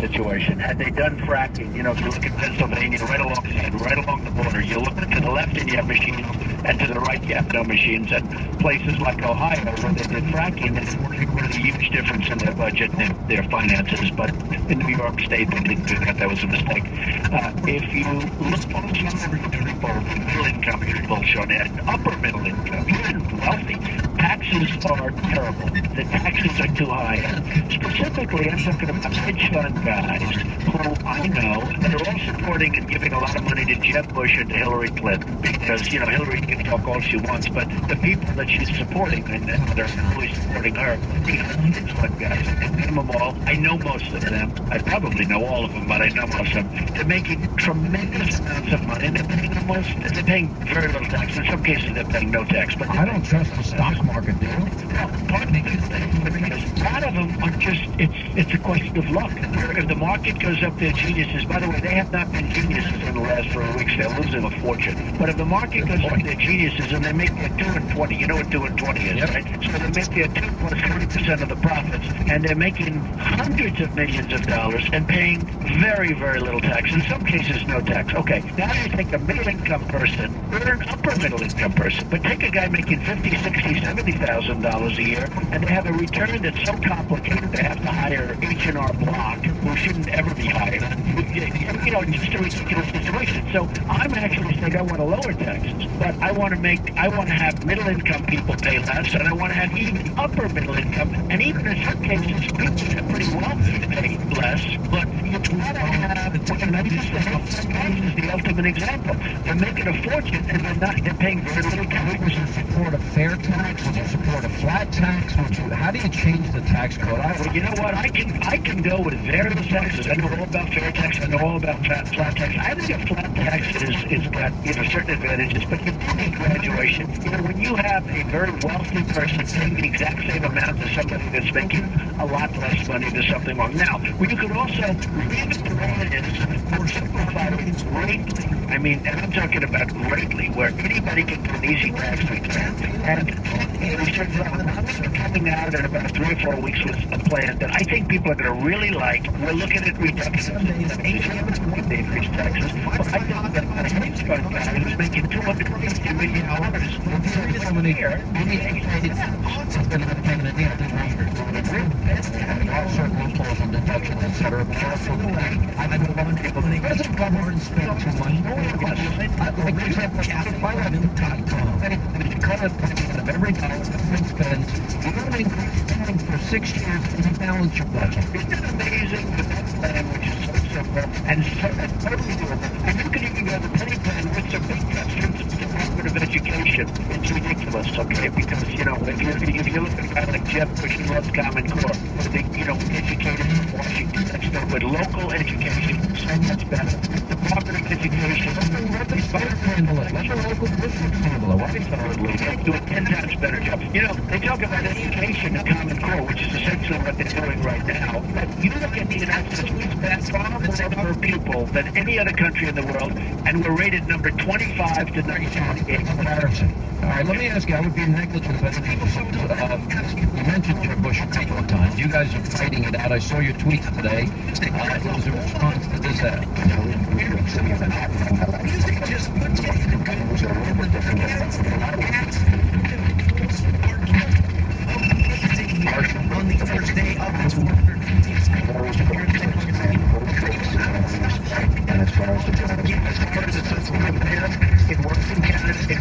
situation. Had they done fracking, you know, if you look at Pennsylvania, right along the border, you look to the left and you have machines, and to the right you have no machines. And places like Ohio, where they did fracking, there's a huge difference in their budget and their finances. But in New York State, they didn't do that. That was a mistake. If you look at middle income people shown at upper middle income, even wealthy, taxes are terrible. The taxes are too high. And specifically, I'm talking about hedge fund guys who I know that are all supporting and giving a lot of money to Jeb Bush and to Hillary Clinton because, you know, Hillary can talk all she wants, but the people that she's supporting and that are really supporting her, these hedge fund guys, I name them all. I know most of them. I probably know all of them, but I know most of them. They're making tremendous amounts of money. They're paying very little tax. In some cases, they're paying no tax. But I don't trust the stock market, do you? Partly because a lot of them are just, it's a question of luck. If the market goes up, they're geniuses. By the way, they have not been geniuses in the last 4 weeks. They're losing a fortune. But if the market goes up, they're geniuses, and they make their 2 and 20. You know what 2 and 20 is, right? So they make their 2 plus 20% of the profits, and they're making hundreds of millions of dollars and paying very, very little tax. In some cases, no tax. Okay, now you take a middle-income person or an upper-middle-income person, but take a guy making $50,000, $60,000, $70,000 a year, and they have a return that's so complicated they have to hire H&R Block, who shouldn't ever be hired. You know, just a ridiculous situation. So I'm actually saying I want to lower taxes, but I want to have middle-income people pay less, and I want to have even upper-middle-income, and even in some cases, people that are pretty wealthy pay less, but you gotta have, is the ultimate example. They're making a fortune, and they're paying very little tax. Would you support a fair tax? Would you support a flat tax? How do you change the tax code? Well, you know what? I can go with various taxes. I know all about fair tax. I know all about flat tax. I think a flat tax is got, you know, certain advantages, but you do need graduation. You know, when you have a very wealthy person paying the exact same amount as somebody that's making a lot less money, there's something wrong. Now, well, you could also leave it the way it is or simplify it greatly. I mean, and I'm talking about greatly, where anybody can do an easy tax return. And I'm coming out in about 3 or 4 weeks with a plan that I think people are going to really like. We're looking at reductions of they increase taxes. But I think that a hedge fund guy who's making $250 million a year, certain loopholes and deductions, etc. But also, I know a lot of people think doesn't government spend too much. Like, for example, of every dollar the government spends, you're going to increase spending for 6 years and you balance your budget. Isn't it amazing that that plan, which is so simple and totally doable, and you can even go to the penny plan with some big cuts from the Department of Education. It's ridiculous, okay? Because, you know, if you look at a guy like Jeb Bush, he loves Common Core, you know, educated in Washington, that's no good. Local education, so much better. Department of Education, let the fire handle it. Let the local districts handle it. Why is that do a 10 times better job? You know, they talk about education and Common Core, which is essentially what they're doing right now. But you look at the United States, we spend far more per pupil than any other country in the world, and we're rated number 25 to 98 comparison. All right, let me ask you, I would be negligent if I didn't you mentioned Jeb Bush a couple of times. You guys are fighting it out. I saw your tweet today. It was a response to this ad. On the first day of this and as far as the it works in Canada, it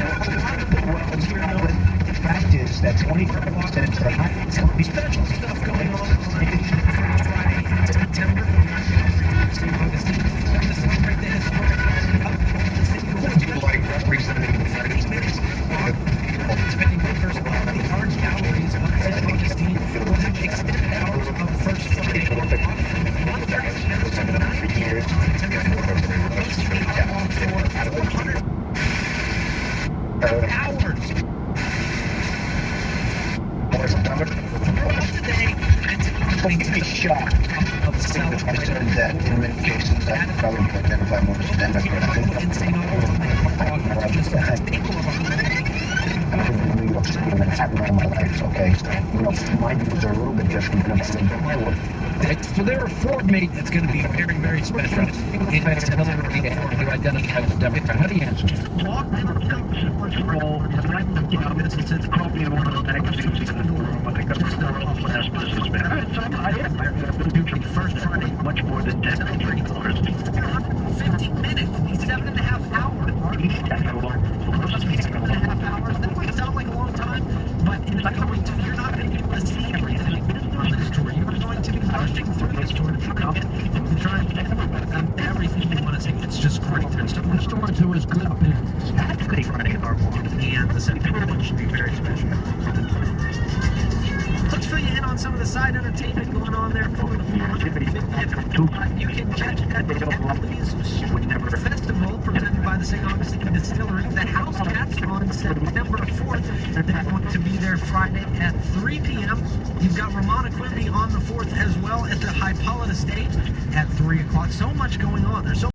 works well, the fact is that 25% are high. Special stuff going on Friday, September. Like representing the United States. Spending first of all, the large galleries of Augustine will have extended hours of first Friday. 1:30 years. Hours. Today, and give me shocked of self. I said that in many cases I probably identify more as a Democrat. I live in New York City and Manhattan all my life, okay? So, you know, my views are a little bit different than my work. Okay, so there are four mates. It's going to be very, very special. You identify as a Democrat. How do you answer? Let's roll. It's probably one of the magazines in the world, but I got to start off last businessman. I am. I've been doing first Friday much more than 10 hours. 150 minutes, 7.5 hours. That's 7.5 hours. That might sound like a long time, but it's going to, you're not going to be able to see everything on this tour. You're going to be rushing through this tour and trying to get everything you want to see. It's just great. There's so much Restaurant who is good business. Saturday, Friday at our walk, and the September should be very special. Let's fill you in on some of the side entertainment going on there for the 450th. You can catch at the Emily's Festival presented by the St. Augustine Distillery. The House Cats on September 4th. They're going to be there Friday at 3 p.m. You've got Ramona Quimby on the 4th as well at the Hippolyta stage at 3 o'clock. So much going on. There's so